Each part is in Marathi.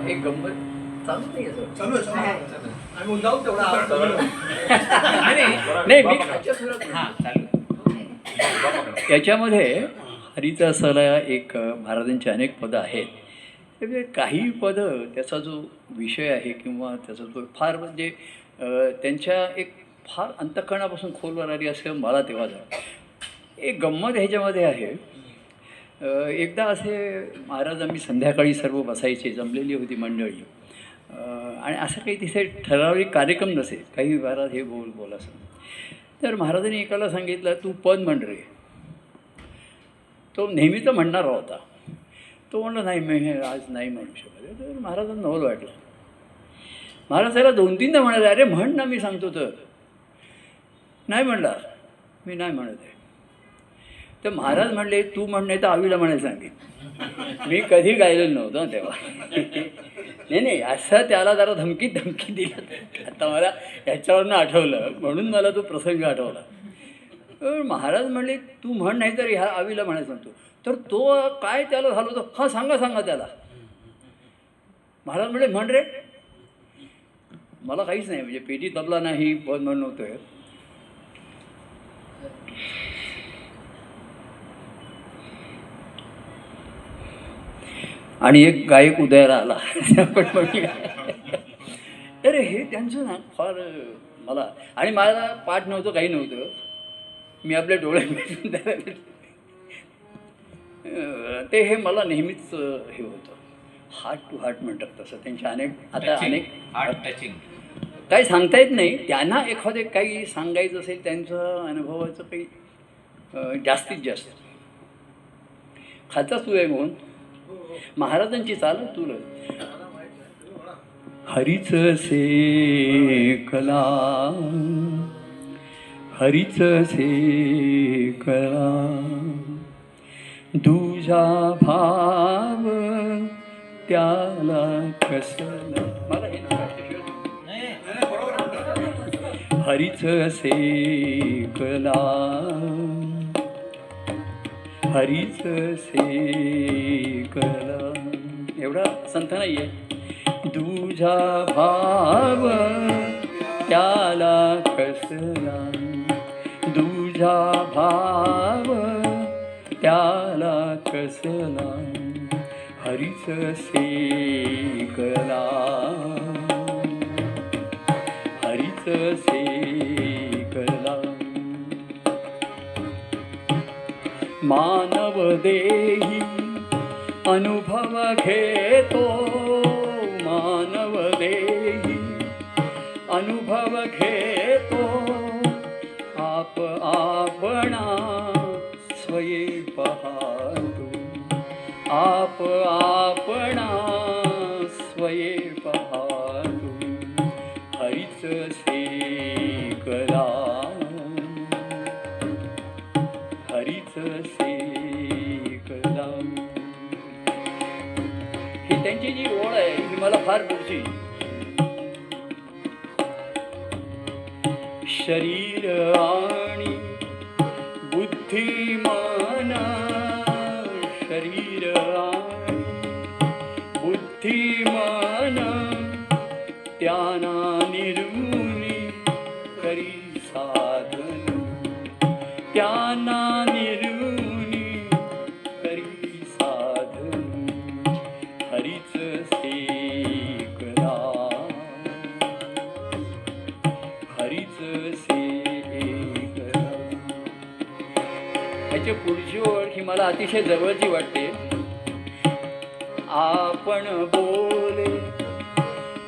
एक गंमत चालू नाही आहे सर. चालू आहे. आम्ही जाऊ तेवढा नाही मी खालच्या सुरात याच्यामध्ये हरीचा सला एक महाराजांची अनेक पदं आहेत. त्यामध्ये काही पदं त्याचा जो विषय आहे किंवा त्याचा जो फार म्हणजे त्यांच्या एक फार अंतःकरणापासून खोलवर आली असं मला तेव्हा झालं. एक गंमत ह्याच्यामध्ये आहे. एकदा असे महाराज आम्ही संध्याकाळी सर्व बसायचे, जमलेली होती मंडळी, आणि असं काही तिथे ठराविक कार्यक्रम नसेल, काही महाराज हे बोल बोल असं. तर महाराजांनी एकाला सांगितलं तू पद म्हण रे. तो नेहमीचा म्हणणारा होता. तो म्हणला नाही मी हे आज नाही म्हणू शकत. तर महाराजांना नवल वाटलं. महाराज त्याला 2-3दा म्हणाले अरे म्हण ना मी सांगतो तर. नाही म्हणला मी नाही म्हणत आहे. तर महाराज म्हणले तू म्हणणे तर आवीला म्हणायला सांगेन. मी कधी गायलेलं नव्हतं तेव्हा. नाही असं त्याला जरा धमकीत दिला. आता मला याच्यावरनं आठवलं म्हणून मला तो प्रसंग आठवला. महाराज म्हणले तू म्हण नाही तर ह्या आवीला म्हणायला सांगतो. तर तो काय त्याला झालं होतं हा सांगा त्याला. महाराज म्हणले म्हण रे. मला काहीच नाही म्हणजे पेटी तबला नाही पद म्हण नव्हतं. आणि एक गायक उदयाला आला. तर हे त्यांचं ना फार मला, आणि मला पाठ नव्हतं काही नव्हतं. मी आपले डोळे मिटून ते हे मला नेहमीच हे होतं. हार्ट टू हार्ट म्हणतात तसं त्यांच्या अनेक आता अनेक हार्ट टचिंग काही सांगता येत नाही. त्यांना एखादे काही सांगायचं असेल त्यांचं अनुभवाचं काही जास्तीत जास्त खाचाच तू आहे म्हणून महाराजांची चाल तुला हरीच सेकला हरीच सेकला तुझा भाव त्याला कसला. मला हे हरीच सेकला हरीच सेकला एवढा संत नाही आहे. तुझा भाव त्याला कसला तुझा भाव त्याला कसला हरीच सेकला हरीच सेकला. मानव देही अनुभव घेतो मानव देही अनुभव घेतो आप आपणा स्वये पाहतो आप आपणा स्वये पाहतो हरीच सेकला हरीच सेकला. ही त्यांची जी ओळ आहे ही मला फार पुढची. शरीर आणि बुद्धिमान शरीर आणि बुद्धिमान त्यांना निरुनी करी साधन त्यांना निरुनी करी साधन हरीच सेकला हरीच सेकला. ह्याची पुढची ओळ ही मला अतिशय जवळची वाटते. आपण बोले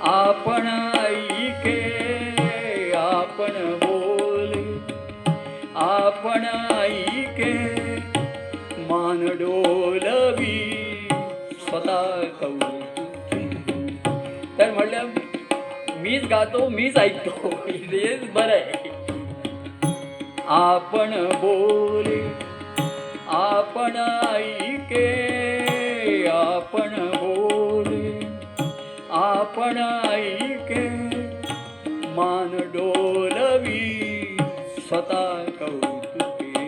आपण ऐके आपण बोले आपण ऐके मान डोलवी स्वतः कौतुकी. तर म्हटलं मीच गातो मीच ऐकतो हेच बरं आहे. आपण बोले आपण ऐके आपण बोले आपण ऐके मान डोलवी स्वतः कौतुके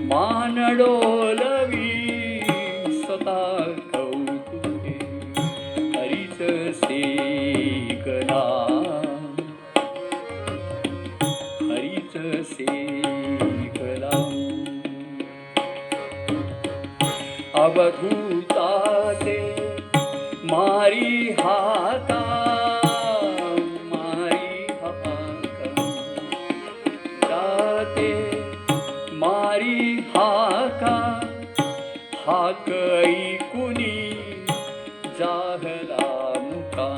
मान डोलवी स्वतः कौतुके अवधूता ते मारी हाका मारी हाका ताते मारी हाका हाक ऐकुनी जाहला मुका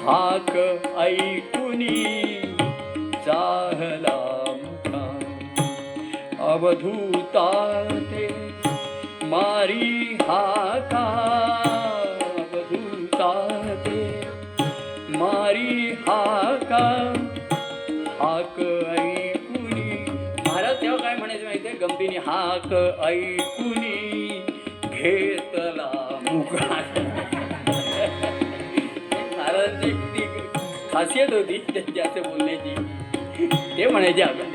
हाक ऐकुनी जाहला मुका अवधूता ते मारी हाका अवधूता ते मारी हाका हाक ऐकुनी. महाराज तेव्हा काय म्हणायचं माहिती आहे गमतीने? हाक ऐकुनी घेतला मुका. महाराजांची ती खासियत होती त्यांची असं बोलण्याची. ते म्हणायचे आपण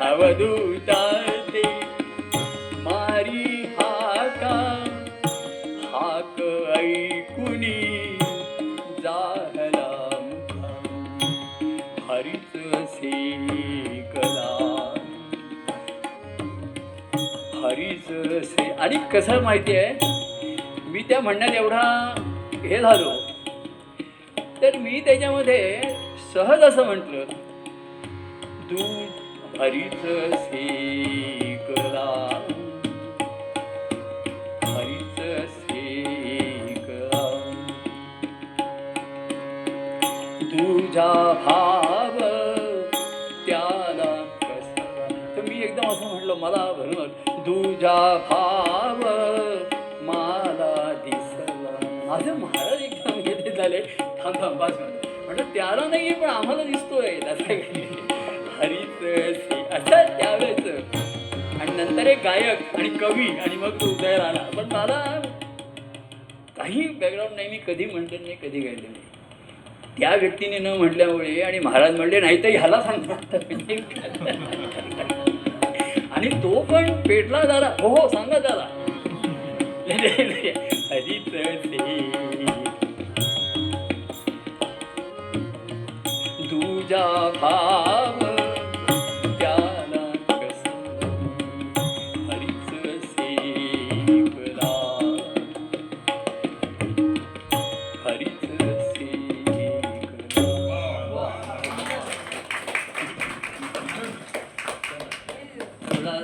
अवधूता ते मारी हाका हाक ऐकुनी जाहला मुका हरीच सेकला हरीच से. आणि कसं माहिती आहे मी त्या म्हणण्यात एवढा हे झालो तर मी त्याच्यामध्ये सहज असं म्हटलं दूध हरीच सेकला हरीच सेकला तुझा भाव त्याला कसा. तर मी एकदम असं म्हटलं मला भरून तुझा भाव मला दिसला. माझे महाराज एकदम घेते झाले थांब थांब बस म्हटलं त्याला नाही पण आम्हाला दिसतोय हरीच से असं त्यावेळेच. आणि नंतर एक गायक आणि कवी आणि मग तो उदयाला आला. पण मला काही बॅकग्राऊंड नाही, मी कधी म्हटलं नाही कधी गायलं नाही. त्या व्यक्तीने न म्हटल्यामुळे आणि महाराज म्हणले नाही तर ह्याला सांगतात आणि तो पण पेटला झाला. हो हो सांगा त्याला हरीच से तुझा भाव